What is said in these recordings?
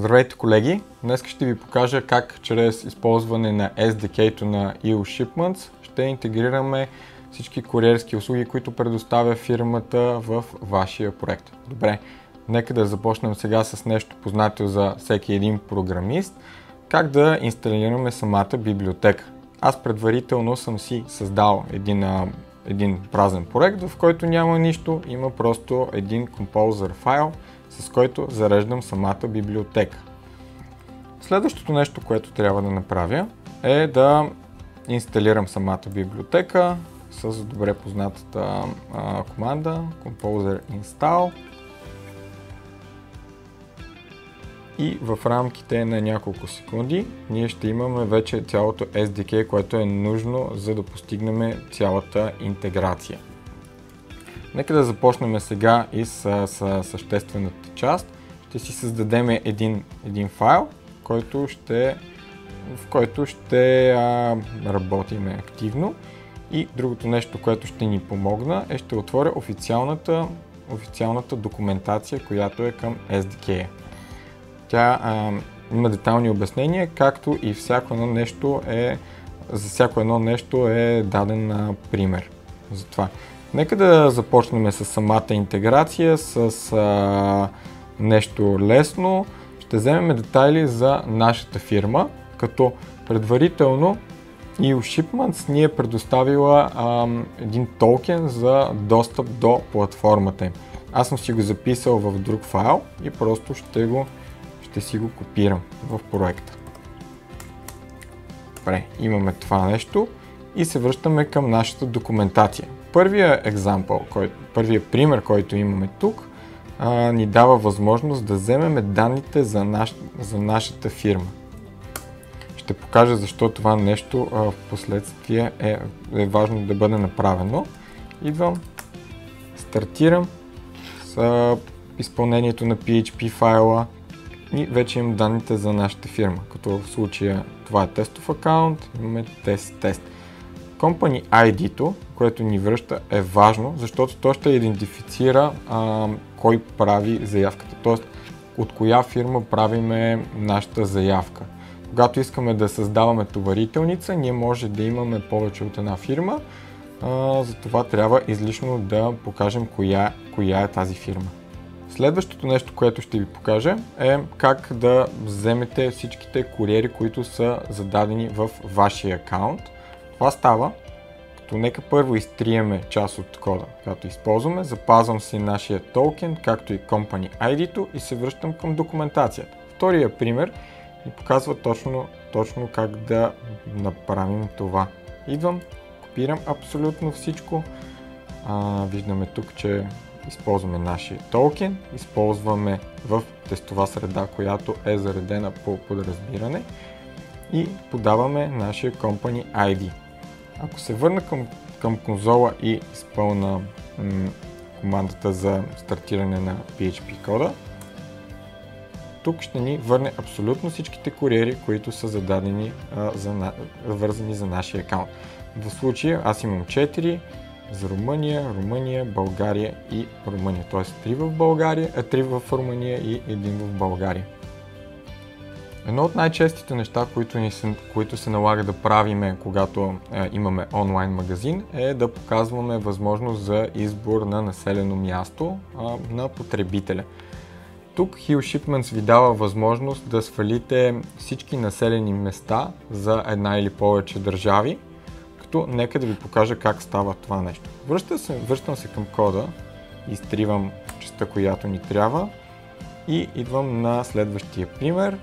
Здравейте колеги! Днес ще ви покажа как чрез използване на SDK-то на EOShipments ще интегрираме всички куриерски услуги, които предоставя фирмата в вашия проект. Добре, нека да започнем сега с нещо познато за всеки един програмист. Как да инсталираме самата библиотека. Аз предварително съм си създал един празен проект, в който няма нищо, има просто един Composer файл, с който зареждам самата библиотека. Следващото нещо, което трябва да направя, е да инсталирам самата библиотека с добре познатата команда Composer install. И в рамките на няколко секунди ние ще имаме вече цялото SDK, което е нужно, за да постигнем цялата интеграция. Нека да започнем сега и с съществената част. Ще си създадем един файл, в който ще работим активно. И другото нещо, което ще ни помогна, ще отворя официалната документация, която е към SDK. Тя има детайлни обяснения, както и за всяко едно нещо е даден пример. Затова нека да започнем с самата интеграция, с нещо лесно. Ще вземем детайли за нашата фирма, като предварително EOShipments ни е предоставила един токен за достъп до платформата им. Аз съм си го записал в друг файл и просто ще си го копирам в проекта. Добре, имаме това нещо и се връщаме към нашата документация. Първият пример, който имаме тук, ни дава възможност да вземем данните за нашата фирма. Ще покажа защо това нещо в последствие е важно да бъде направено. Идвам, стартирам с изпълнението на PHP файла и вече имам данните за нашата фирма, като в случая това е тестов акаунт, имаме тест. Company ID-то, което ни връща, е важно, защото то ще идентифицира кой прави заявката, т.е. от коя фирма правиме нашата заявка. Когато искаме да създаваме товарителница, ние може да имаме повече от една фирма, затова трябва излишно да покажем коя е тази фирма. Следващото нещо, което ще ви покажа, е как да вземете всичките куриери, които са зададени в вашия акаунт. Това става, като нека първо изтриеме част от кода, който използваме, запазвам си нашия токен, както и Company ID-то и се връщам към документацията. Втория пример ни показва точно как да направим това. Идвам, копирам абсолютно всичко. Виждаме тук, че използваме нашия токен, използваме в тестова среда, която е заредена по подразбиране и подаваме нашия Company ID. Ако се върна към конзола и изпълна командата за стартиране на PHP кода, тук ще ни върне абсолютно всичките куриери, които са зададени, вързани за нашия акаунт. В случая аз имам 4 за Румъния, България и Румъния. Т.е. 3 в Румъния и 1 в България. Едно от най-честите неща, които се налага да правиме, когато имаме онлайн магазин, е да показваме възможност за избор на населено място на потребителя. Тук EOShipments ви дава възможност да свалите всички населени места за една или повече държави, като нека да ви покажа как става това нещо. Връщам се към кода, изтривам частта, която ни трябва и идвам на следващия пример,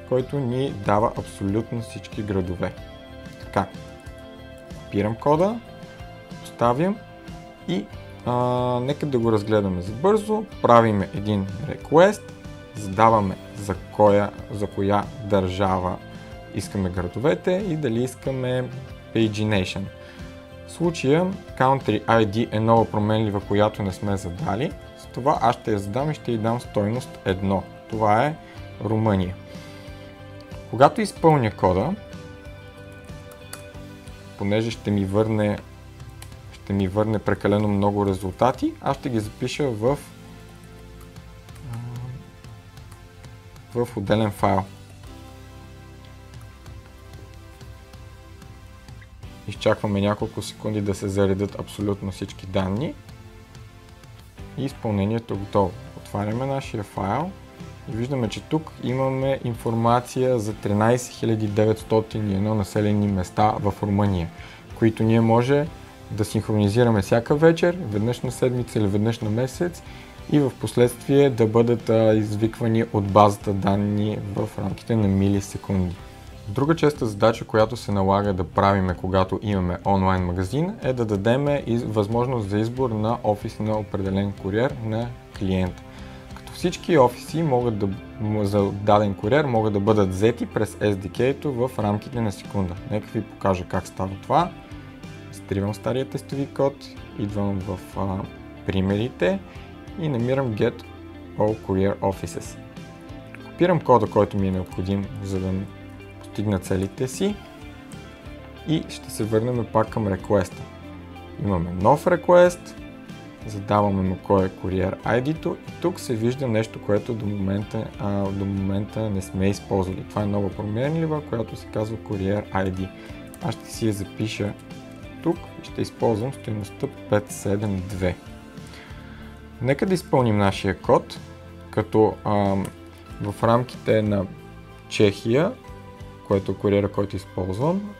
който ни дава абсолютно всички градове. Така, копирам кода, поставям и нека да го разгледаме забързо. Правиме един request, задаваме за коя държава искаме градовете и дали искаме pagination. В случая Country ID е нова променлива, която не сме задали. С това аз ще я задам и ще й дам стойност 1. Това е Румъния. Когато изпълня кода, понеже ще ми върне прекалено много резултати, аз ще ги запиша в в отделен файл. Изчакваме няколко секунди да се заредят абсолютно всички данни и изпълнението е готово. Отваряме нашия файл и виждаме, че тук имаме информация за 13 901 населени места в Румъния, които ние може да синхронизираме всяка вечер, веднъж на седмица или веднъж на месец и в последствие да бъдат извиквани от базата данни в рамките на милисекунди. Друга честа задача, която се налага да правиме, когато имаме онлайн магазин, е да дадем възможност за избор на офис на определен куриер на клиента. Като всички офиси за даден куриер могат да бъдат взети през SDK-то в рамките на секунда. Нека ви покажа как става това. Изтривам стария тестови код, идвам в примерите и намирам Get All Courier Offices. Копирам кода, който ми е необходим, за да постигна целите си и ще се върнем пак към request-а. Имаме нов request, задаваме му кой е Courier ID-то и тук се вижда нещо, което до момента не сме използвали. Това е нова променлива, която се казва Courier ID. Аз ще си я запиша тук и ще използвам стойността 572. Нека да изпълним нашия код, като в рамките на Чехия, което е куриера, който използвам,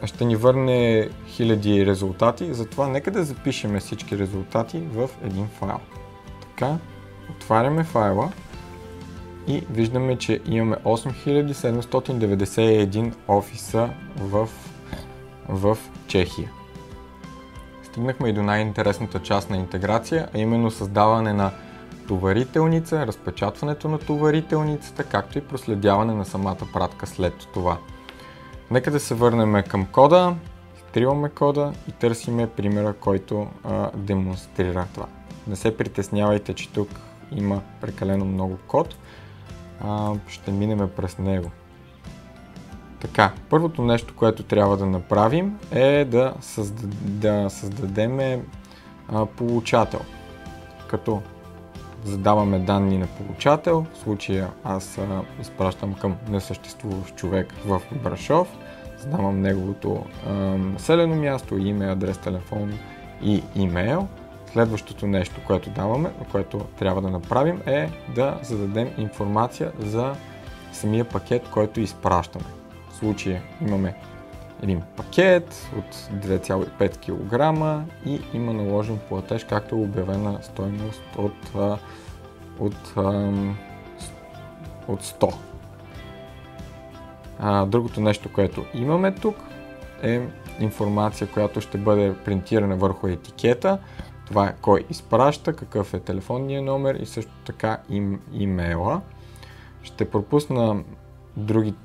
ще ни върне хиляди резултати, затова нека да запишем всички резултати в един файл. Така, отваряме файла и виждаме, че имаме 8791 офиса в Чехия. Стигнахме и до най-интересната част на интеграция, а именно създаване на товарителница, разпечатването на товарителницата, както и проследяване на самата пратка след това. Нека да се върнем към кода, изтриваме кода и търсиме примера, който демонстрира това. Не се притеснявайте, че тук има прекалено много код, ще минем през него. Така, първото нещо, което трябва да направим е да създадем получател, като задаваме данни на получател, в случая аз изпращам към несъществуващ човек в Брашов, задавам неговото населено място, име, адрес, телефон и имейл. Следващото нещо, което трябва да направим е да зададем информация за самия пакет, който изпращаме. В случая имаме един пакет от 2,5 кг и има наложен платеж, както е обявена стойност от 100. Другото нещо, което имаме тук е информация, която ще бъде принтирана върху етикета. Това е кой изпраща, какъв е телефонния номер и също така имейла. Ще пропусна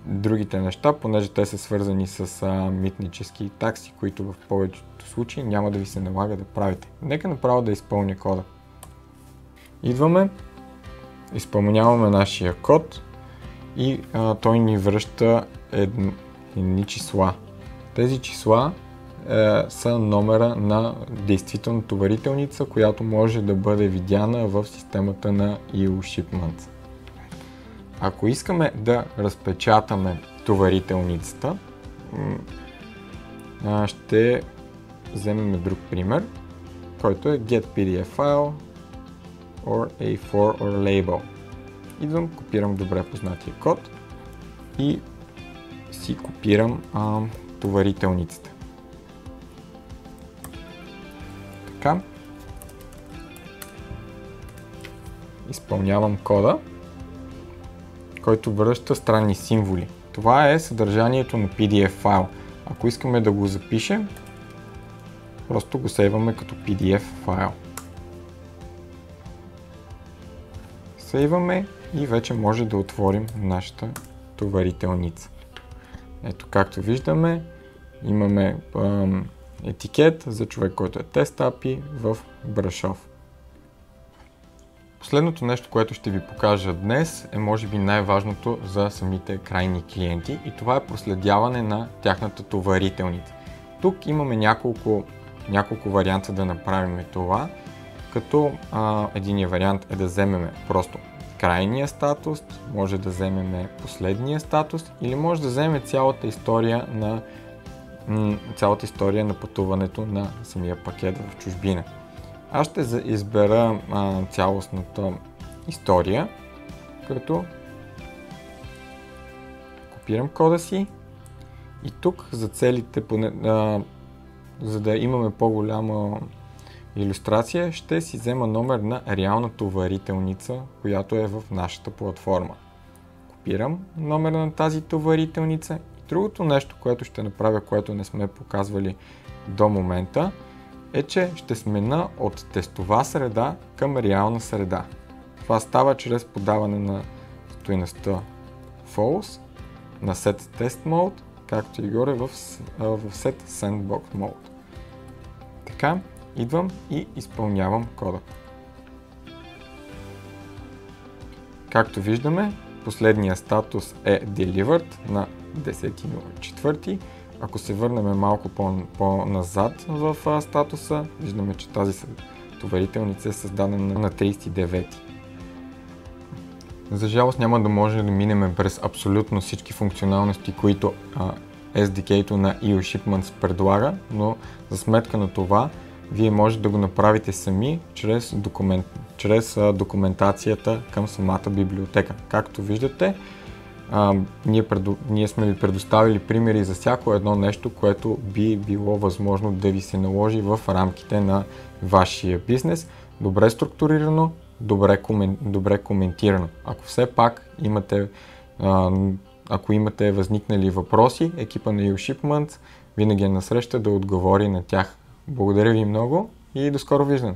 другите неща, понеже те са свързани с митнически такси, които в повечето случаи няма да ви се налага да правите. Нека направо да изпълня кода. Идваме, изпълняваме нашия код и той ни връща едни числа. Тези числа са номера на действителна товарителница, която може да бъде видяна в системата на EU Shipments. Ако искаме да разпечатаме товарителницата, ще вземем друг пример, който е get PDF file or A4 or label. Идвам, копирам добре познатия код и си копирам товарителницата. Така. Изпълнявам кода, който връща странни символи. Това е съдържанието на PDF файл. Ако искаме да го запишем, просто го сейваме като PDF файл. Сейваме и вече може да отворим нашата товарителница. Ето, както виждаме, имаме етикет за човек, който е тест API в Брашов. Последното нещо, което ще ви покажа днес, е може би най-важното за самите крайни клиенти и това е проследяване на тяхната товарителница. Тук имаме няколко варианта да направим това, като единият вариант е да вземем просто крайния статус, може да вземем последния статус или може да вземем цялата история на пътуването на самия пакет в чужбина. Аз ще избера цялостната история, като копирам кода си и тук за целите, за да имаме по-голяма илюстрация, ще си взема номер на реална товарителница, която е в нашата платформа. Копирам номера на тази товарителница и другото нещо, което ще направя, което не сме показвали до момента, е, че ще смена от тестова среда към реална среда. Това става чрез подаване на стойността false на set test mode, както и горе в set sandbox mode. Така, идвам и изпълнявам кода. Както виждаме, последният статус е delivered на 10.04. Ако се върнем малко по-назад в статуса, виждаме, че тази товарителница е създадена на 39. За жалост няма да може да минем през абсолютно всички функционалности, които SDK-то на EOShipments предлага, но за сметка на това вие може да го направите сами чрез документацията към самата библиотека. Както виждате, ние сме ви предоставили примери за всяко едно нещо, което би било възможно да ви се наложи в рамките на вашия бизнес. Добре структурирано, добре коментирано. Ако все пак имате възникнали въпроси, екипа на EOShipments винаги е насреща да отговори на тях. Благодаря ви много и до скоро виждане!